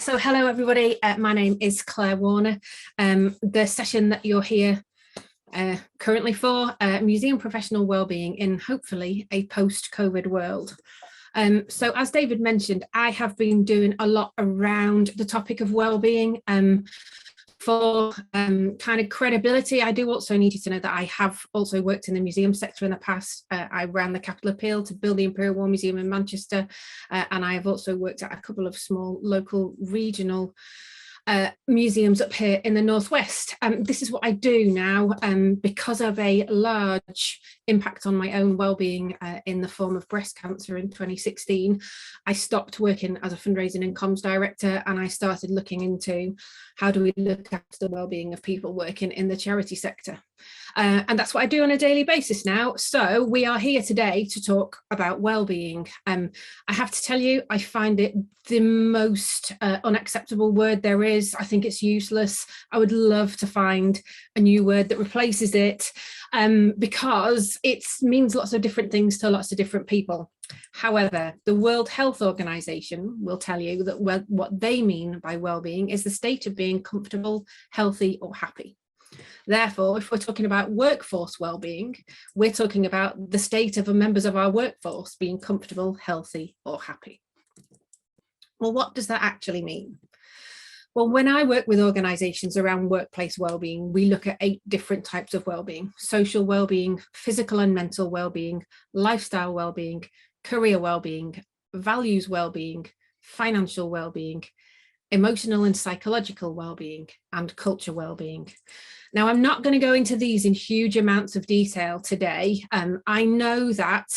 So hello everybody, my name is Claire Warner. The session that you're here currently for, Museum Professional Wellbeing in hopefully a post-COVID world. So as David mentioned, I have been doing a lot around the topic of wellbeing. For kind of credibility, I do also need you to know that I have also worked in the museum sector in the past. I ran the Capital Appeal to build the Imperial War Museum in Manchester, and I have also worked at a couple of small local regional museums up here in the Northwest. This is what I do now because of a large impact on my own well-being in the form of breast cancer in 2016. I stopped working as a fundraising and comms director, and I started looking into how do we look after the well-being of people working in the charity sector. And that's what I do on a daily basis now. So we are here today to talk about well-being. I have to tell you, I find it the most unacceptable word there is. I think it's useless. I would love to find a new word that replaces it because it means lots of different things to lots of different people. However, the World Health Organization will tell you that what they mean by well-being is the state of being comfortable, healthy, or happy. Therefore, if we're talking about workforce well-being, we're talking about the state of the members of our workforce being comfortable, healthy, or happy. Well, what does that actually mean? Well, when I work with organisations around workplace well-being, we look at 8 different types of well-being: social well-being, physical and mental well-being, lifestyle well-being, career well-being, values well-being, financial well-being, emotional and psychological well-being, and culture well-being. Now, I'm not going to go into these in huge amounts of detail today. I know that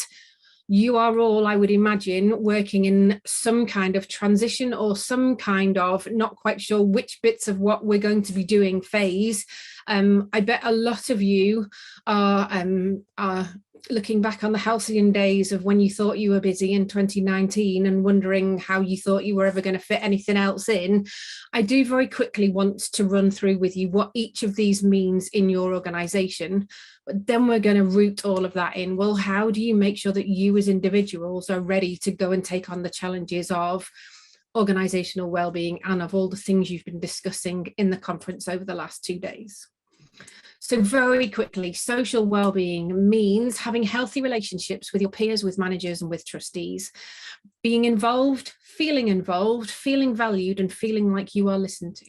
you are all, I would imagine, working in some kind of transition or some kind of not quite sure which bits of what we're going to be doing phase. I bet a lot of you are looking back on the halcyon days of when you thought you were busy in 2019 and wondering how you thought you were ever going to fit anything else in. I do very quickly want to run through with you what each of these means in your organisation, but then we're going to root all of that in. Well, how do you make sure that you as individuals are ready to go and take on the challenges of organisational wellbeing and of all the things you've been discussing in the conference over the last 2 days? So very quickly, social well-being means having healthy relationships with your peers, with managers, and with trustees. Being involved, feeling valued, and feeling like you are listened to.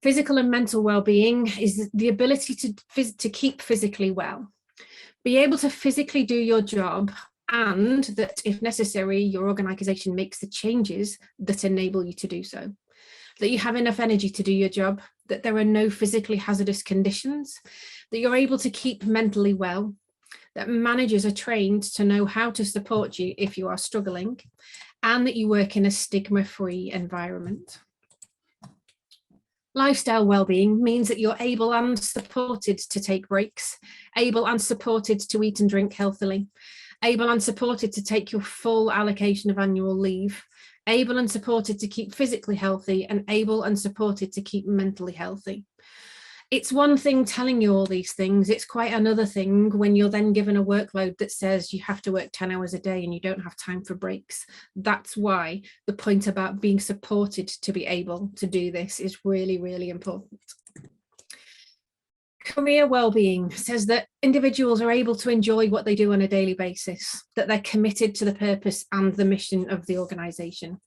Physical and mental well-being is the ability to keep physically well. Be able to physically do your job, and that if necessary, your organisation makes the changes that enable you to do so. That you have enough energy to do your job, that there are no physically hazardous conditions, that you're able to keep mentally well, that managers are trained to know how to support you if you are struggling, and that you work in a stigma-free environment. Lifestyle wellbeing means that you're able and supported to take breaks, able and supported to eat and drink healthily, able and supported to take your full allocation of annual leave, able and supported to keep physically healthy, and able and supported to keep mentally healthy. It's one thing telling you all these things. It's quite another thing when you're then given a workload that says you have to work 10 hours a day and you don't have time for breaks. That's why the point about being supported to be able to do this is really, really important. Career wellbeing says that individuals are able to enjoy what they do on a daily basis, that they're committed to the purpose and the mission of the organisation,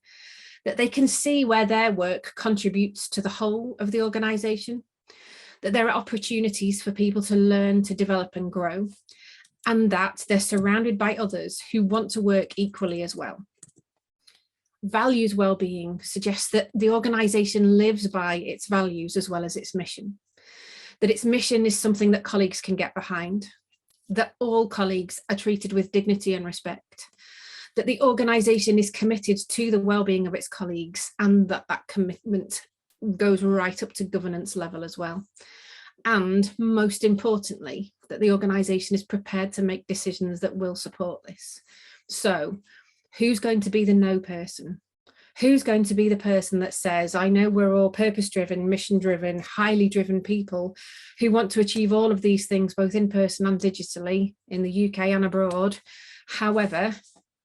that they can see where their work contributes to the whole of the organisation, that there are opportunities for people to learn, to develop and grow, and that they're surrounded by others who want to work equally as well. Values wellbeing suggests that the organisation lives by its values as well as its mission. That its mission is something that colleagues can get behind, that all colleagues are treated with dignity and respect, that the organisation is committed to the well-being of its colleagues, and that commitment goes right up to governance level as well. And most importantly, that the organisation is prepared to make decisions that will support this. So who's going to be the no person? Who's going to be the person that says, I know we're all purpose-driven, mission-driven, highly driven people who want to achieve all of these things, both in person and digitally, in the UK and abroad. However,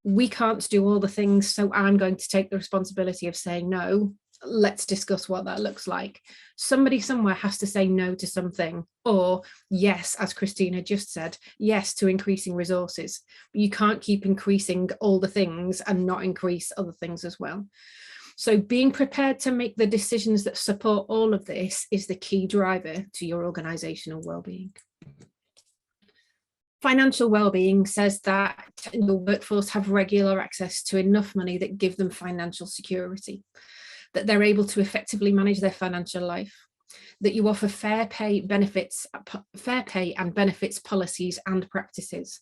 we can't do all the things, so I'm going to take the responsibility of saying no. Let's discuss what that looks like. Somebody somewhere has to say no to something, or yes, as Christina just said, yes to increasing resources. You can't keep increasing all the things and not increase other things as well. So being prepared to make the decisions that support all of this is the key driver to your organizational well-being. Financial well-being says that your workforce have regular access to enough money that give them financial security, that they're able to effectively manage their financial life, that you offer fair pay and benefits policies and practices,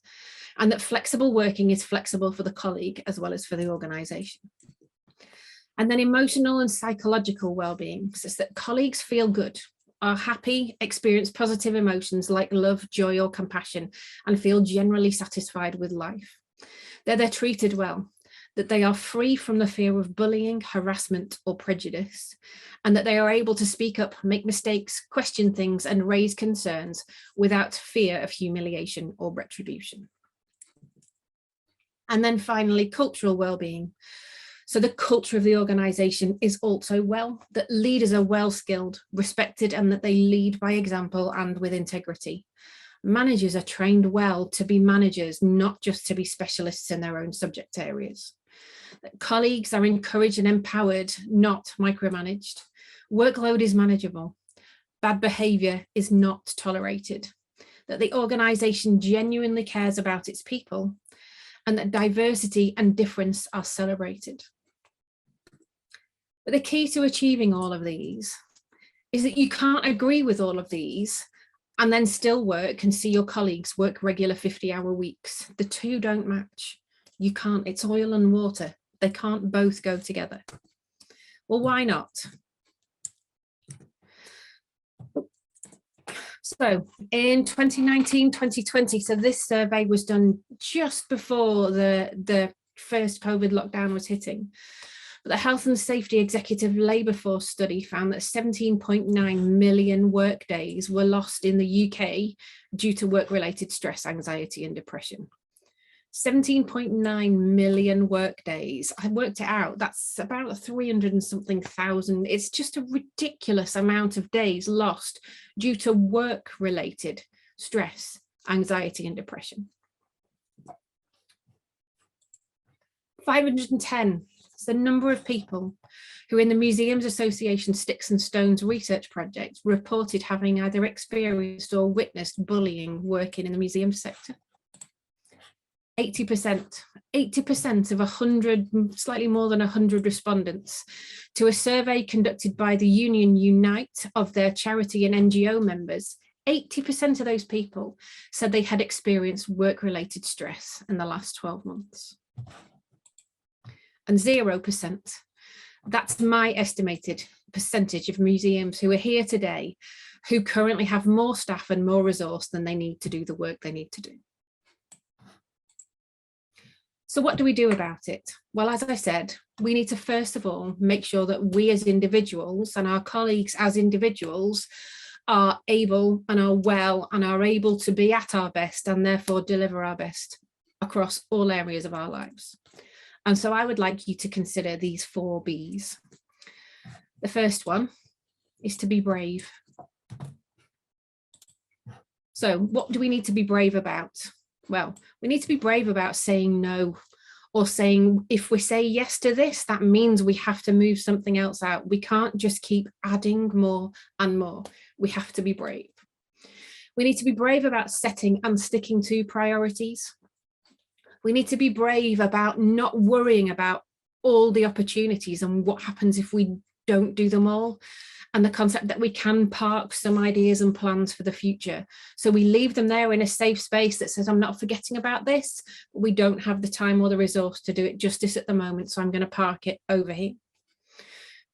and that flexible working is flexible for the colleague as well as for the organisation. And then emotional and psychological well-being says that colleagues feel good, are happy, experience positive emotions like love, joy, or compassion, and feel generally satisfied with life. They're treated well, that they are free from the fear of bullying, harassment, or prejudice, and that they are able to speak up, make mistakes, question things, and raise concerns without fear of humiliation or retribution. And then finally, cultural well-being. So the culture of the organisation is also well, that leaders are well skilled, respected, and that they lead by example and with integrity. Managers are trained well to be managers, not just to be specialists in their own subject areas. That colleagues are encouraged and empowered, not micromanaged. Workload is manageable. Bad behaviour is not tolerated. That the organisation genuinely cares about its people, and that diversity and difference are celebrated. But the key to achieving all of these is that you can't agree with all of these and then still work and see your colleagues work regular 50-hour weeks. The two don't match. You can't, it's oil and water. They can't both go together. Well, why not? So in 2019, 2020, so this survey was done just before the first COVID lockdown was hitting. But the Health and Safety Executive Labour Force study found that 17.9 million work days were lost in the UK due to work-related stress, anxiety and depression. 17.9 million work days. I worked it out. That's about 300 and something thousand. It's just a ridiculous amount of days lost due to work-related stress, anxiety and depression. 510. It's the number of people who in the Museums Association Sticks and Stones research project reported having either experienced or witnessed bullying working in the museum sector. 80% of 100, slightly more than 100 respondents to a survey conducted by the Union Unite of their charity and NGO members, 80% of those people said they had experienced work-related stress in the last 12 months. And 0%, that's my estimated percentage of museums who are here today who currently have more staff and more resource than they need to do the work they need to do. So what do we do about it? Well, as I said, we need to first of all make sure that we as individuals and our colleagues as individuals are able and are well and are able to be at our best and therefore deliver our best across all areas of our lives. And so I would like you to consider these 4 B's. The first one is to be brave. So what do we need to be brave about? Well, we need to be brave about saying no, or saying if we say yes to this, that means we have to move something else out. We can't just keep adding more and more. We have to be brave. We need to be brave about setting and sticking to priorities. We need to be brave about not worrying about all the opportunities and what happens if we don't do them all, and the concept that we can park some ideas and plans for the future. So we leave them there in a safe space that says, I'm not forgetting about this, but we don't have the time or the resource to do it justice at the moment, so I'm going to park it over here.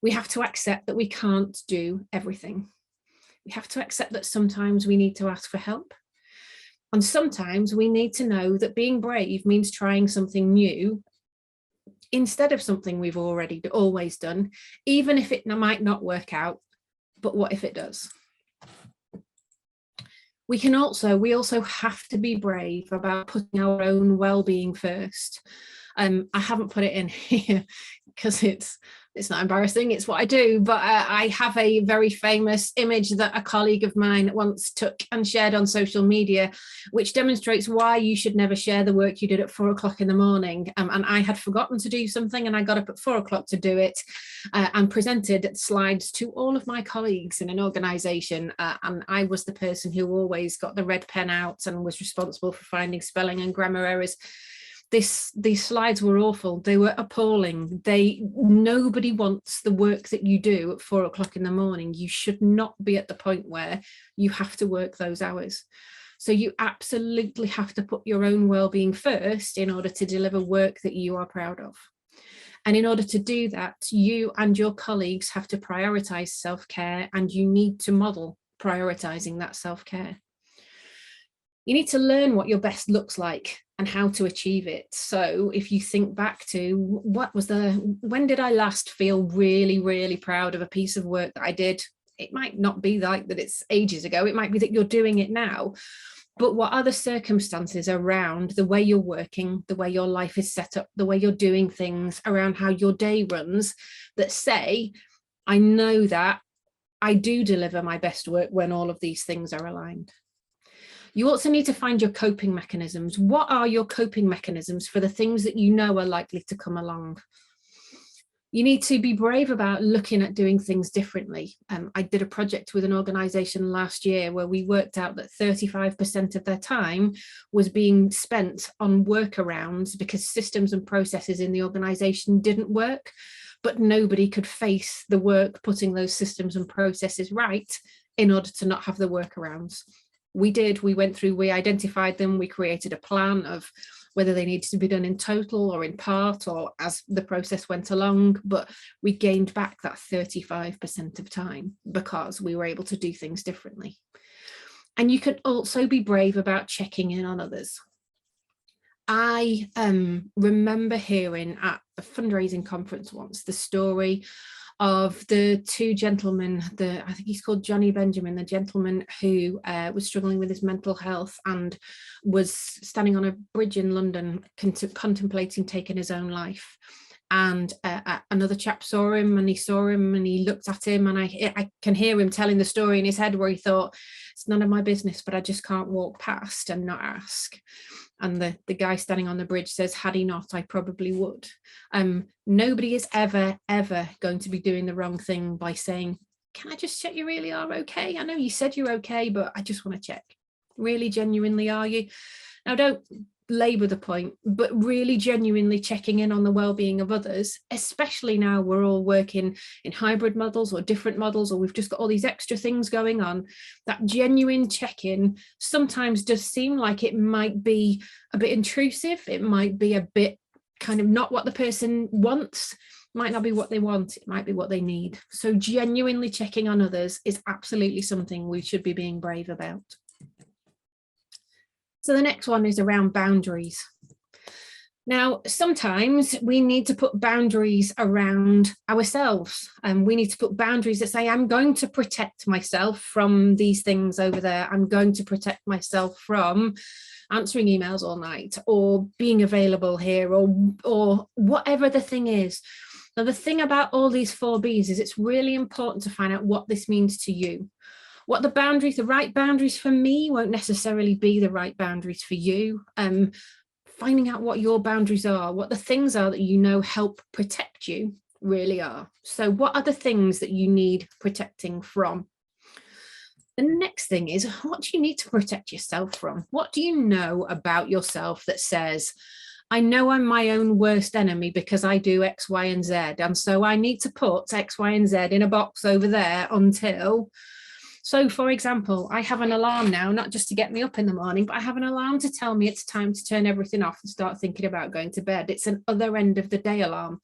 We have to accept that we can't do everything. We have to accept that sometimes we need to ask for help. And sometimes we need to know that being brave means trying something new instead of something we've already always done, even if it might not work out, but what if it does? We also have to be brave about putting our own well-being first, I haven't put it in here because it's not embarrassing, it's what I do, but I have a very famous image that a colleague of mine once took and shared on social media, which demonstrates why you should never share the work you did at 4 o'clock in the morning. And I had forgotten to do something, and I got up at 4 o'clock to do it, and presented slides to all of my colleagues in an organisation. And I was the person who always got the red pen out and was responsible for finding spelling and grammar errors. These slides were awful. They were appalling. Nobody wants the work that you do at 4 o'clock in the morning. You should not be at the point where you have to work those hours. So you absolutely have to put your own well-being first in order to deliver work that you are proud of. And in order to do that, you and your colleagues have to prioritise self-care, and you need to model prioritising that self-care. You need to learn what your best looks like and how to achieve it. So if you think back to when did I last feel really, really proud of a piece of work that I did? It might not be like that it's ages ago. It might be that you're doing it now. But what are the circumstances around the way you're working, the way your life is set up, the way you're doing things, around how your day runs, that say, I know that I do deliver my best work when all of these things are aligned. You also need to find your coping mechanisms. What are your coping mechanisms for the things that you know are likely to come along? You need to be brave about looking at doing things differently. I did a project with an organisation last year where we worked out that 35% of their time was being spent on workarounds because systems and processes in the organisation didn't work, but nobody could face the work putting those systems and processes right in order to not have the workarounds. We went through, we identified them, we created a plan of whether they needed to be done in total or in part or as the process went along, but we gained back that 35% of time because we were able to do things differently. And you can also be brave about checking in on others. I remember hearing at a fundraising conference once the story of the two gentlemen, I think he's called Johnny Benjamin, the gentleman who was struggling with his mental health and was standing on a bridge in London contemplating taking his own life. And another chap saw him, and he looked at him, and I can hear him telling the story in his head where he thought, it's none of my business, but I just can't walk past and not ask. And the guy standing on the bridge says, had he not, I probably would. Nobody is ever going to be doing the wrong thing by saying, can I just check you really are okay? I know you said you're okay, but I just want to check. Really genuinely, are you? Now, don't labour the point, but really genuinely checking in on the well-being of others, especially now we're all working in hybrid models or different models, or we've just got all these extra things going on. That genuine check-in sometimes does seem like it might be a bit intrusive. It might be a bit kind of not what the person wants, might not be what they want, it might be what they need. So genuinely checking on others is absolutely something we should be being brave about. So the next one is around boundaries. Now, sometimes we need to put boundaries around ourselves, and we need to put boundaries that say, I'm going to protect myself from these things over there. I'm going to protect myself from answering emails all night or being available here or whatever the thing is. Now, the thing about all these 4Bs is it's really important to find out what this means to you. What the right boundaries for me won't necessarily be the right boundaries for you. Finding out what your boundaries are, what the things are that you know help protect you really are. So what are the things that you need protecting from? The next thing is, what do you need to protect yourself from? What do you know about yourself that says, I know I'm my own worst enemy because I do X, Y, and Z. And so I need to put X, Y, and Z in a box over there until... So, for example, I have an alarm now, not just to get me up in the morning, but I have an alarm to tell me it's time to turn everything off and start thinking about going to bed. It's an other end of the day alarm.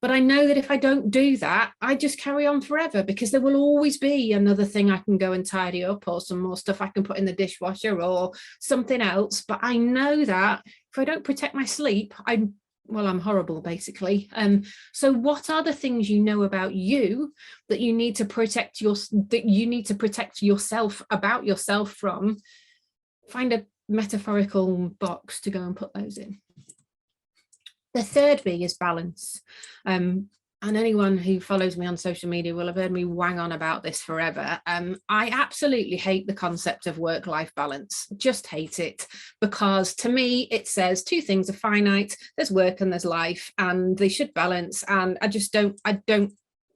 But I know that if I don't do that, I just carry on forever because there will always be another thing I can go and tidy up or some more stuff I can put in the dishwasher or something else. But I know that if I don't protect my sleep, I'm horrible, basically. So what are the things you know about you that you need to protect yourself about yourself from? Find a metaphorical box to go and put those in. The third B is balance. And anyone who follows me on social media will have heard me wang on about this forever. I absolutely hate the concept of work-life balance, just hate it, because to me, it says two things are finite, there's work and there's life, and they should balance. And I don't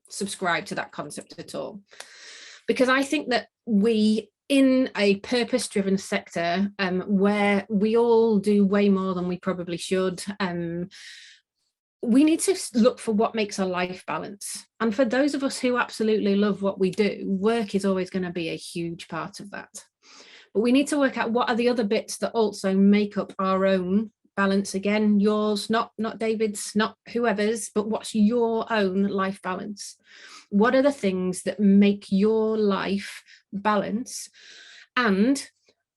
subscribe to that concept at all. Because I think that we, in a purpose-driven sector, where we all do way more than we probably should, we need to look for what makes our life balance. And for those of us who absolutely love what we do, work is always going to be a huge part of that. But we need to work out what are the other bits that also make up our own balance. Again, yours, not David's, not whoever's, but what's your own life balance? What are the things that make your life balance? And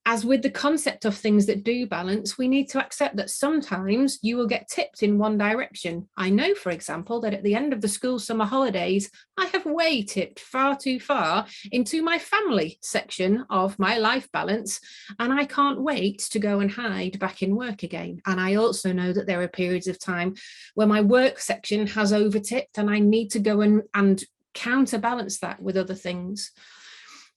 as with the concept of things that do balance, we need to accept that sometimes you will get tipped in one direction. I know, for example, that at the end of the school summer holidays, I have way tipped far too far into my family section of my life balance, and I can't wait to go and hide back in work again. And I also know that there are periods of time where my work section has over tipped, and I need to go and counterbalance that with other things.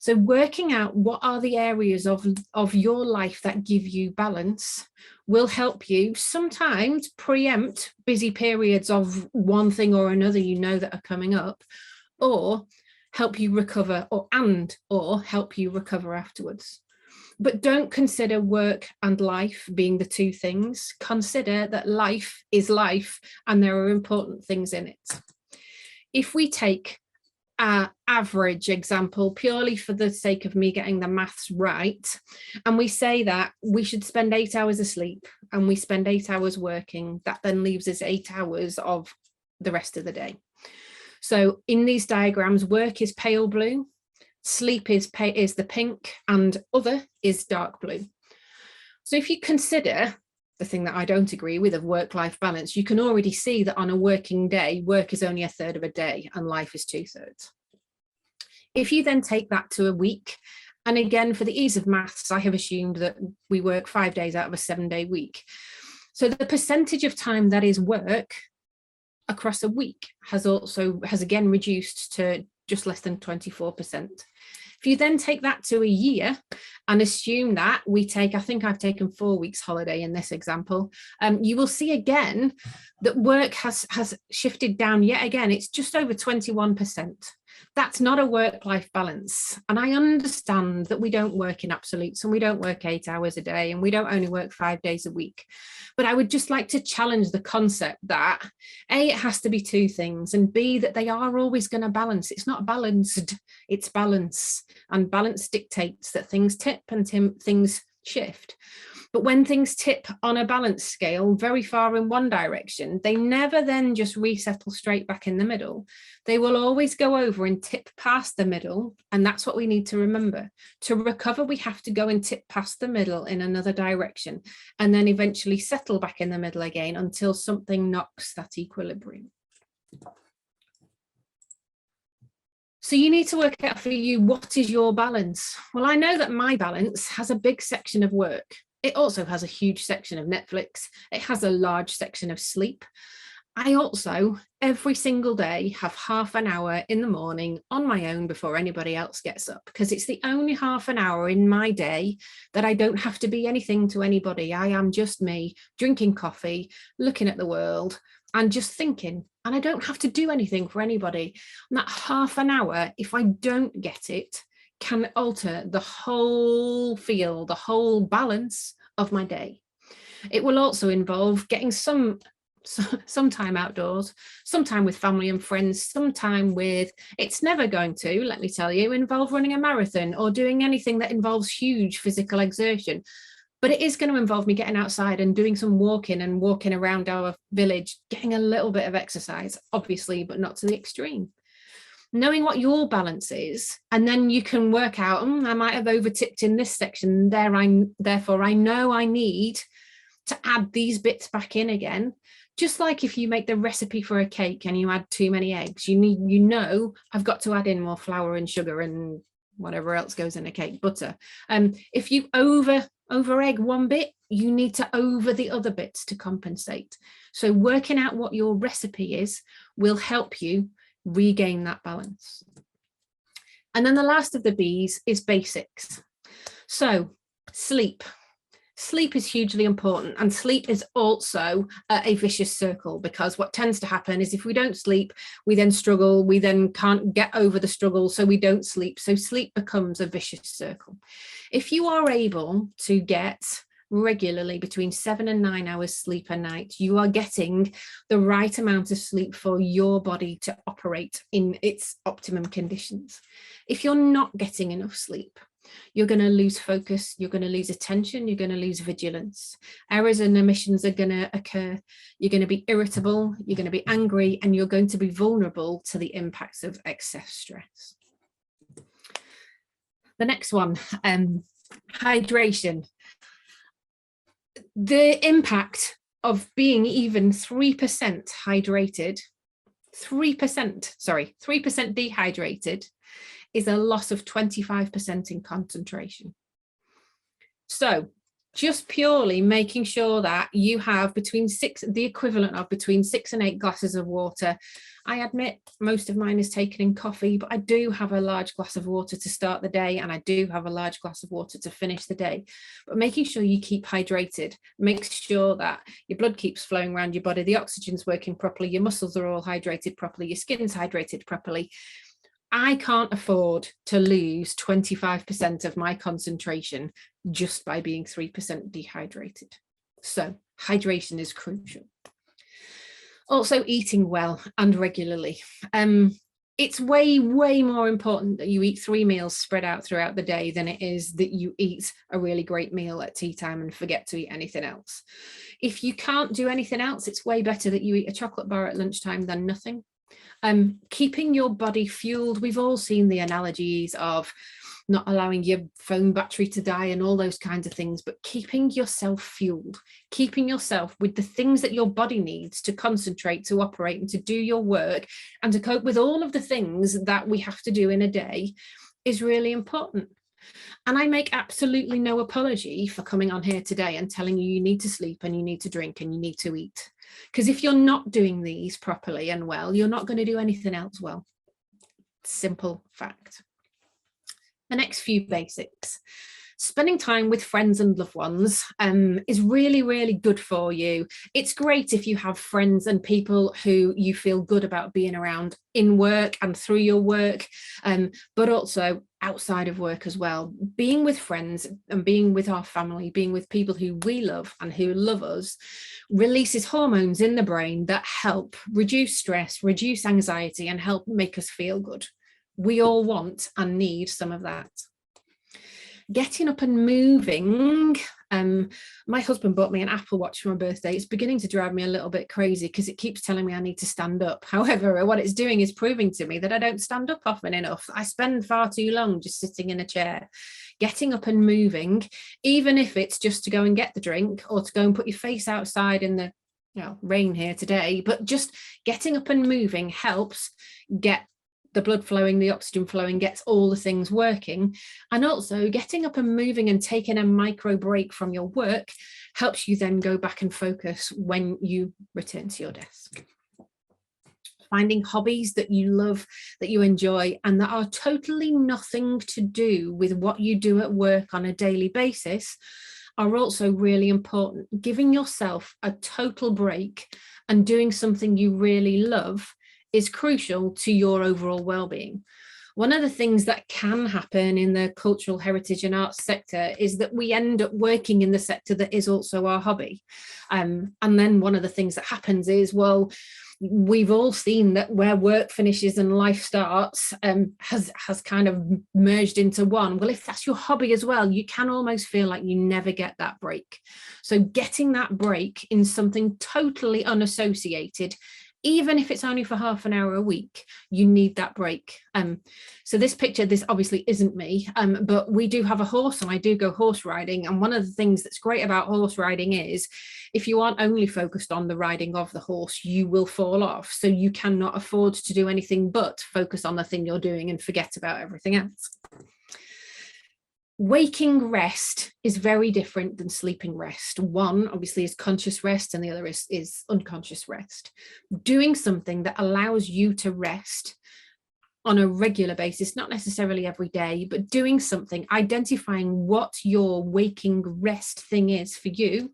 So working out what are the areas of your life that give you balance will help you sometimes preempt busy periods of one thing or another you know that are coming up, or help you recover, or help you recover afterwards. But don't consider work and life being the two things. Consider that life is life and there are important things in it. If we take average example, purely for the sake of me getting the maths right, and we say that we should spend 8 hours asleep and we spend 8 hours working, that then leaves us 8 hours of the rest of the day. So in these diagrams, work is pale blue, sleep is the pink, and other is dark blue. So if you consider the thing that I don't agree with of work-life balance, you can already see that on a working day, work is only a third of a day and life is 2/3. If you then take that to a week, and again, for the ease of maths, I have assumed that we work 5 days out of a 7-day week. So the percentage of time that is work across a week has again reduced to just less than 24%. If you then take that to a year and assume that we take, I think I've taken 4 weeks holiday in this example, you will see again that work has shifted down yet again. It's just over 21%. That's not a work-life balance. And I understand that we don't work in absolutes and we don't work 8 hours a day and we don't only work 5 days a week. But I would just like to challenge the concept that A, it has to be two things, and B, that they are always going to balance. It's not balanced, it's balance. And balance dictates that things tip and things shift. But when things tip on a balance scale very far in one direction, they never then just resettle straight back in the middle. They will always go over and tip past the middle. And that's what we need to remember. To recover, we have to go and tip past the middle in another direction, and then eventually settle back in the middle again until something knocks that equilibrium. So you need to work out for you, what is your balance? Well, I know that my balance has a big section of work. It also has a huge section of Netflix. It has a large section of sleep. I also, every single day, have half an hour in the morning on my own before anybody else gets up, because it's the only half an hour in my day that I don't have to be anything to anybody. I am just me, drinking coffee, looking at the world, and just thinking. And I don't have to do anything for anybody. And that half an hour, if I don't get it, can alter the whole feel, the whole balance of my day. It will also involve getting some time outdoors, some time with family and friends, some time with, it's never going to, let me tell you, involve running a marathon or doing anything that involves huge physical exertion. But it is going to involve me getting outside and doing some walking and walking around our village, getting a little bit of exercise, obviously, but not to the extreme. Knowing what your balance is, and then you can work out, I might have overtipped in this section there, therefore I know I need to add these bits back in again. Just like if you make the recipe for a cake and you add too many eggs, you know I've got to add in more flour and sugar and whatever else goes in a cake, butter. If you over egg one bit, you need to over the other bits to compensate. So working out what your recipe is will help you regain that balance. And then the last of the B's is basics. So sleep. Sleep is hugely important, and sleep is also a vicious circle, because what tends to happen is if we don't sleep, we then struggle, we then can't get over the struggle, so we don't sleep. So sleep becomes a vicious circle. If you are able to get regularly between 7 and 9 hours sleep a night, you are getting the right amount of sleep for your body to operate in its optimum conditions. If you're not getting enough sleep, you're going to lose focus, you're going to lose attention, you're going to lose vigilance. Errors and omissions are going to occur. You're going to be irritable, you're going to be angry, and you're going to be vulnerable to the impacts of excess stress. The next one, hydration. The impact of being even 3% hydrated, 3% dehydrated, is a loss of 25% in concentration. So just purely making sure that you have the equivalent of between 6 and 8 glasses of water. I admit most of mine is taken in coffee, but I do have a large glass of water to start the day, and I do have a large glass of water to finish the day. But making sure you keep hydrated, make sure that your blood keeps flowing around your body, the oxygen's working properly, your muscles are all hydrated properly, your skin's hydrated properly. I can't afford to lose 25% of my concentration just by being 3% dehydrated. So hydration is crucial. Also, eating well and regularly. It's way more important that you eat 3 meals spread out throughout the day than it is that you eat a really great meal at tea time and forget to eat anything else. If you can't do anything else, it's way better that you eat a chocolate bar at lunchtime than nothing. Keeping your body fueled. We've all seen the analogies of not allowing your phone battery to die and all those kinds of things, but keeping yourself fueled, keeping yourself with the things that your body needs to concentrate, to operate, and to do your work, and to cope with all of the things that we have to do in a day is really important. And I make absolutely no apology for coming on here today and telling you need to sleep and you need to drink and you need to eat. Because if you're not doing these properly and well, you're not going to do anything else well. Simple fact. The next few basics. Spending time with friends and loved ones is really good for you. It's great if you have friends and people who you feel good about being around in work and through your work, but also outside of work as well. Being with friends and being with our family, being with people who we love and who love us, releases hormones in the brain that help reduce stress, reduce anxiety, and help make us feel good. We all want and need some of that. Getting up and moving. My husband bought me an Apple Watch for my birthday. It's beginning to drive me a little bit crazy because it keeps telling me I need to stand up. However, what it's doing is proving to me that I don't stand up often enough. I spend far too long just sitting in a chair. Getting up and moving, even if it's just to go and get the drink or to go and put your face outside in the rain here today, but just getting up and moving helps get the blood flowing, the oxygen flowing, gets all the things working. And also getting up and moving and taking a micro break from your work helps you then go back and focus when you return to your desk. Finding hobbies that you love, that you enjoy, and that are totally nothing to do with what you do at work on a daily basis are also really important. Giving yourself a total break and doing something you really love is crucial to your overall well-being. One of the things that can happen in the cultural heritage and arts sector is that we end up working in the sector that is also our hobby. And then one of the things that happens is, well, we've all seen that where work finishes and life starts has kind of merged into one. Well, if that's your hobby as well, you can almost feel like you never get that break. So getting that break in something totally unassociated, even if it's only for half an hour a week, you need that break. So this picture, this obviously isn't me, but we do have a horse and I do go horse riding. And one of the things that's great about horse riding is if you aren't only focused on the riding of the horse, you will fall off. So you cannot afford to do anything but focus on the thing you're doing and forget about everything else. Waking rest is very different than sleeping rest. One obviously is conscious rest and the other is unconscious rest. Doing something that allows you to rest on a regular basis, not necessarily every day, but doing something, identifying what your waking rest thing is for you,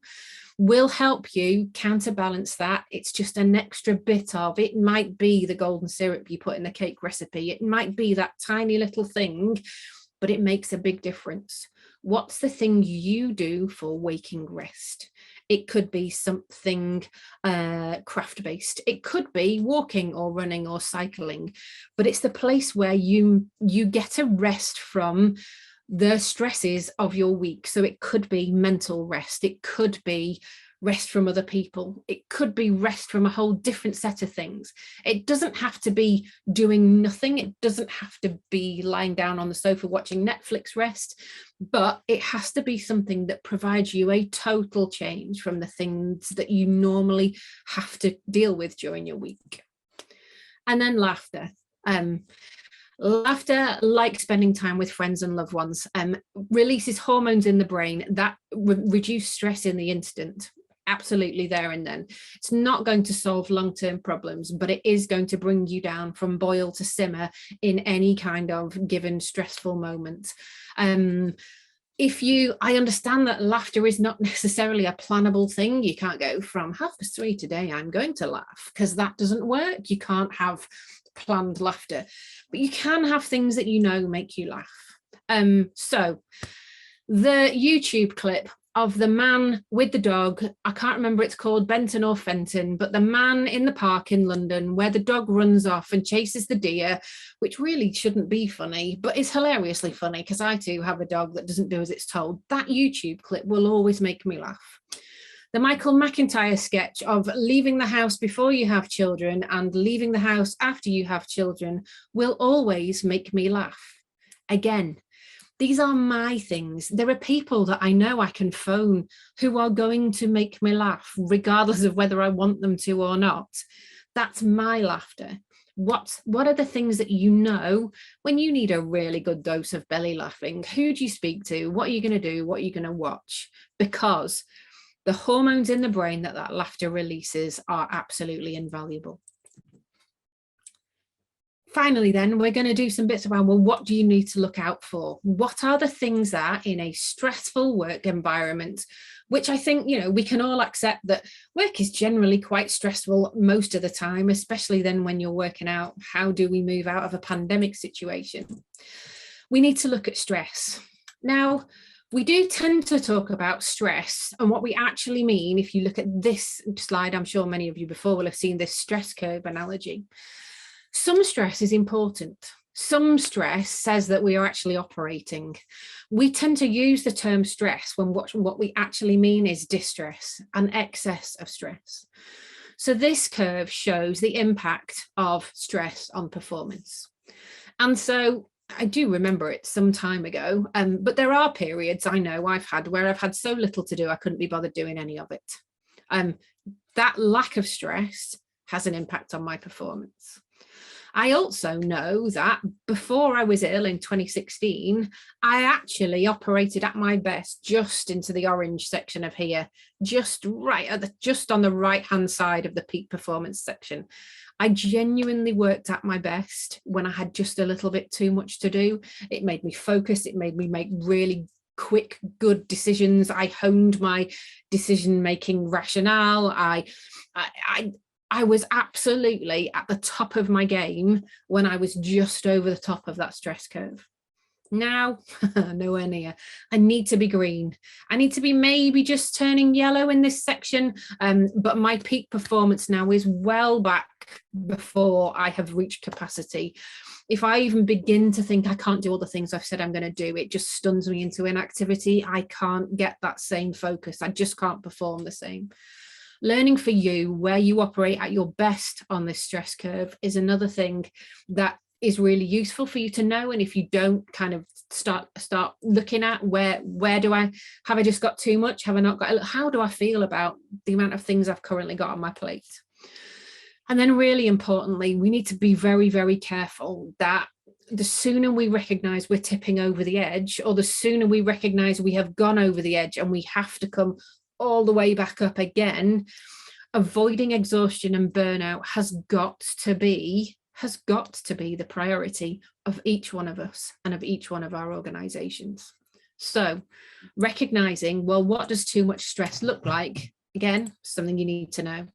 will help you counterbalance that. It's just an extra bit of, it might be the golden syrup you put in the cake recipe, it might be that tiny little thing, but it makes a big difference. What's the thing you do for waking rest? It could be something craft-based. It could be walking or running or cycling, but it's the place where you get a rest from the stresses of your week. So it could be mental rest. It could be rest from other people. It could be rest from a whole different set of things. It doesn't have to be doing nothing. It doesn't have to be lying down on the sofa watching Netflix rest, but it has to be something that provides you a total change from the things that you normally have to deal with during your week. And then laughter. Laughter, like spending time with friends and loved ones, releases hormones in the brain that reduce stress in the instant. Absolutely there and then. It's not going to solve long-term problems, but it is going to bring you down from boil to simmer in any kind of given stressful moment. I understand that laughter is not necessarily a plannable thing. You can't go from 3:30 today, I'm going to laugh, because that doesn't work. You can't have planned laughter, but you can have things that you know make you laugh. So the YouTube clip of the man with the dog, I can't remember it's called Benton or Fenton, but the man in the park in London where the dog runs off and chases the deer, which really shouldn't be funny, but is hilariously funny because I too have a dog that doesn't do as it's told. That YouTube clip will always make me laugh. The Michael McIntyre sketch of leaving the house before you have children and leaving the house after you have children will always make me laugh. Again, these are my things. There are people that I know I can phone who are going to make me laugh, regardless of whether I want them to or not. That's my laughter. What are the things that you know when you need a really good dose of belly laughing? Who do you speak to? What are you going to do? What are you going to watch? Because the hormones in the brain that laughter releases are absolutely invaluable. Finally, then, we're going to do some bits around, well, what do you need to look out for? What are the things that in a stressful work environment, which I think, we can all accept that work is generally quite stressful most of the time, especially then when you're working out, how do we move out of a pandemic situation? We need to look at stress. Now, we do tend to talk about stress and what we actually mean. If you look at this slide, I'm sure many of you before will have seen this stress curve analogy. Some stress is important. Some stress says that we are actually operating. We tend to use the term stress when what we actually mean is distress, an excess of stress. So this curve shows the impact of stress on performance. And so I do remember it some time ago, but there are periods I know I've had where I've had so little to do, I couldn't be bothered doing any of it. That lack of stress has an impact on my performance. I also know that before I was ill in 2016, I actually operated at my best just into the orange section of here, just on the right-hand side of the peak performance section. I genuinely worked at my best when I had just a little bit too much to do. It made me focus. It made me make really quick, good decisions. I honed my decision-making rationale. I was absolutely at the top of my game when I was just over the top of that stress curve. Now, nowhere near. I need to be green. I need to be maybe just turning yellow in this section, but my peak performance now is well back before I have reached capacity. If I even begin to think I can't do all the things I've said I'm going to do, it just stuns me into inactivity. I can't get that same focus. I just can't perform the same. Learning for you where you operate at your best on this stress curve is another thing that is really useful for you to know. And if you don't kind of start looking at where do I just got too much? Have I not got, how do I feel about the amount of things I've currently got on my plate? And then really importantly, we need to be very, very careful that the sooner we recognize we're tipping over the edge, or the sooner we recognize we have gone over the edge and we have to come all the way back up again, avoiding exhaustion and burnout has got to be the priority of each one of us and of each one of our organizations. So recognizing, well, what does too much stress look like? Again, something you need to know.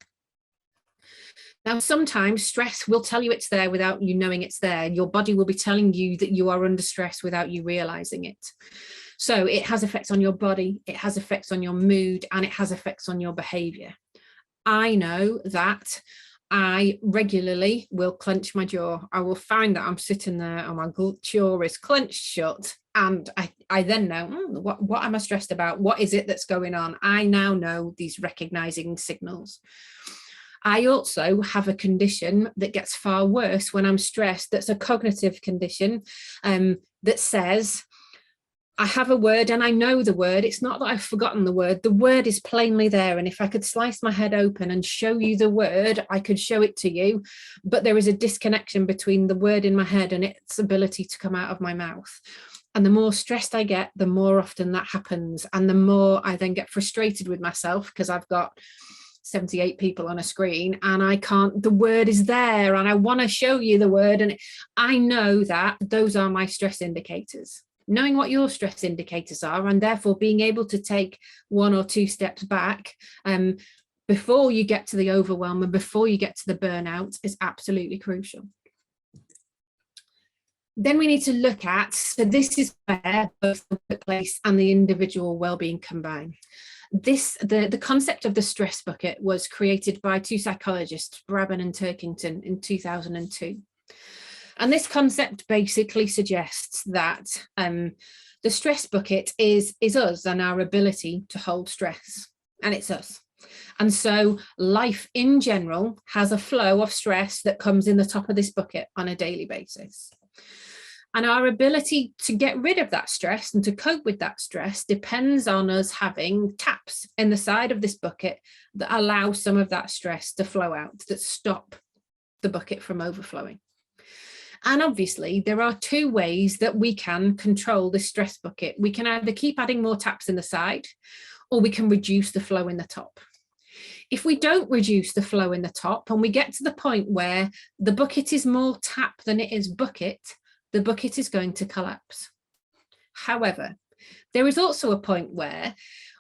Now, sometimes stress will tell you it's there without you knowing it's there. Your body will be telling you that you are under stress without you realizing it. So it has effects on your body, it has effects on your mood, and it has effects on your behavior. I know that I regularly will clench my jaw. I will find that I'm sitting there and my jaw is clenched shut. And I then know, what am I stressed about? What is it that's going on? I now know these recognizing signals. I also have a condition that gets far worse when I'm stressed. That's a cognitive condition that says, I have a word and I know the word. It's not that I've forgotten the word is plainly there. And if I could slice my head open and show you the word, I could show it to you. But there is a disconnection between the word in my head and its ability to come out of my mouth. And the more stressed I get, the more often that happens. And the more I then get frustrated with myself because I've got 78 people on a screen and I can't, the word is there and I want to show you the word. And I know that those are my stress indicators. Knowing what your stress indicators are and therefore being able to take 1 or 2 steps back before you get to the overwhelm and before you get to the burnout is absolutely crucial. Then we need to look at, so this is where both the workplace and the individual well-being combine. The concept of the stress bucket was created by 2 psychologists, Brabham and Turkington, in 2002. And this concept basically suggests that the stress bucket is us and our ability to hold stress, and it's us. And so life in general has a flow of stress that comes in the top of this bucket on a daily basis. And our ability to get rid of that stress and to cope with that stress depends on us having taps in the side of this bucket that allow some of that stress to flow out, that stop the bucket from overflowing. And obviously, there are 2 ways that we can control the stress bucket. We can either keep adding more taps in the side, or we can reduce the flow in the top. If we don't reduce the flow in the top and we get to the point where the bucket is more tap than it is bucket, the bucket is going to collapse. However, there is also a point where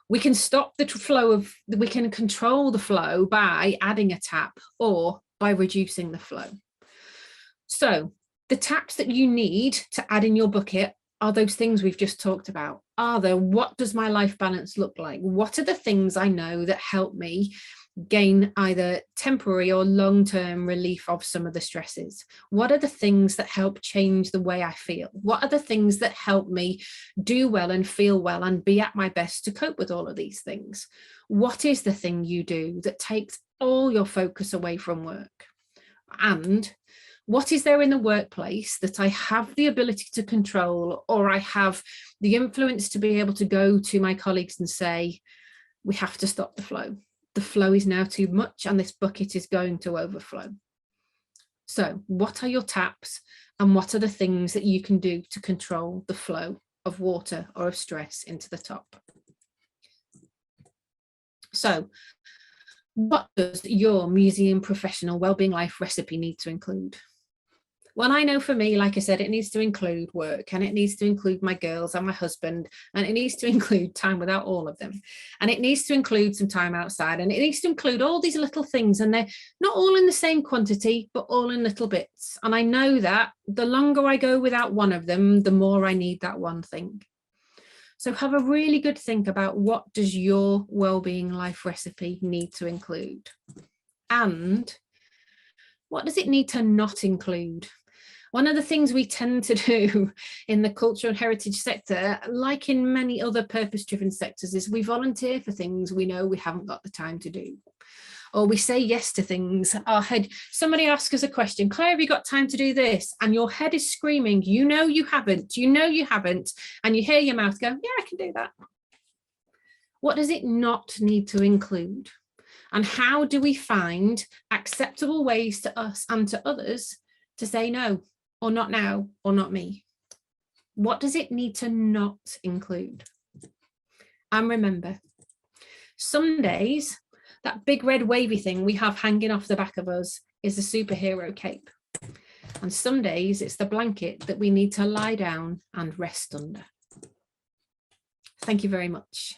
we can stop the flow we can control the flow by adding a tap or by reducing the flow. So the taps that you need to add in your bucket are those things we've just talked about. What does my life balance look like? What are the things I know that help me gain either temporary or long-term relief of some of the stresses? What are the things that help change the way I feel? What are the things that help me do well and feel well and be at my best to cope with all of these things? What is the thing you do that takes all your focus away from work? And what is there in the workplace that I have the ability to control, or I have the influence to be able to go to my colleagues and say, we have to stop the flow. The flow is now too much and this bucket is going to overflow. So what are your taps and what are the things that you can do to control the flow of water or of stress into the top? So what does your museum professional wellbeing life recipe need to include? Well, I know for me, like I said, it needs to include work and it needs to include my girls and my husband, and it needs to include time without all of them. And it needs to include some time outside, and it needs to include all these little things, and they're not all in the same quantity, but all in little bits. And I know that the longer I go without one of them, the more I need that one thing. So have a really good think about what does your wellbeing life recipe need to include? And what does it need to not include? One of the things we tend to do in the cultural and heritage sector, like in many other purpose-driven sectors, is we volunteer for things we know we haven't got the time to do. Or we say yes to things. Somebody asks us a question, Claire, have you got time to do this? And your head is screaming, you know you haven't, and you hear your mouth go, yeah, I can do that. What does it not need to include? And how do we find acceptable ways to us and to others to say no? or not now, or not me? What does it need to not include? And remember, some days, that big red wavy thing we have hanging off the back of us is the superhero cape. And some days it's the blanket that we need to lie down and rest under. Thank you very much.